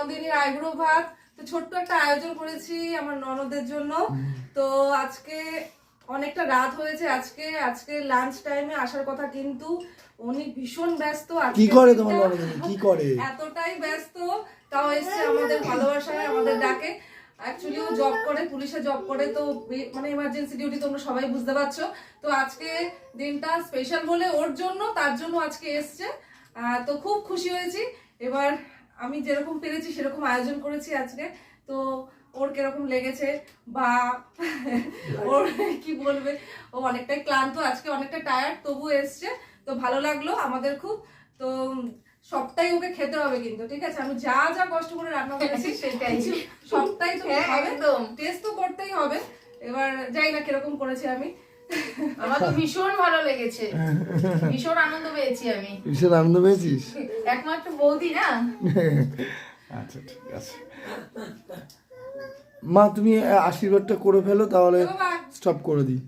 ননদিনীর eyebrow ভাত। তো ছোট্ট একটা আয়োজন করেছি আমার ননদের জন্য। তো আজকে অনেকটা রাত হয়েছে, আজকে লাঞ্চ টাইমে আসার কথা, কিন্তু উনি ভীষণ ব্যস্ত। কি করে তোমার ননদিনী, কি করে? এতটাই ব্যস্ত, তাও এসছে আমাদের ভালোবাসায়, আমাদের ডাকে। অ্যাকচুয়ালি ও জব করে, পুলিশে জব করে, তো মানে ইমার্জেন্সি ডিউটি, তোমরা সবাই বুঝতে পারছো। তো আজকে দিনটা স্পেশাল বলে ওর জন্য, তার জন্য আজকে এসছে। তো খুব খুশি হয়েছি। এবার আমি যেরকম পেরেছি সেরকম আয়োজন করেছি আজকে। তো ওর কিরকম লেগেছে বা ওর কি বলবে, ও অনেকটাই ক্লান্ত আজকে, অনেকটা টায়ার্ড, তবু এসছে। তো ভালো লাগলো আমাদের খুব। তো সবটাই ওকে খেতে হবে কিন্তু, ঠিক আছে? আমি যা যা কষ্ট করে রান্না করেছি সেটাই, সবটাই তো খাবে, একদম টেস্ট তো করতেই হবে। এবার যাই না কিরকম করেছি আমি। আমার তো ভীষণ ভালো লেগেছে, ভীষণ আনন্দ পেয়েছি আমি। ভীষণ আনন্দ পেয়েছিস? একমাত্র বৌদি না। আচ্ছা ঠিক আছে মা, তুমি আশীর্বাদটা করে ফেলো, তাহলে বাবা স্টপ করে দিই।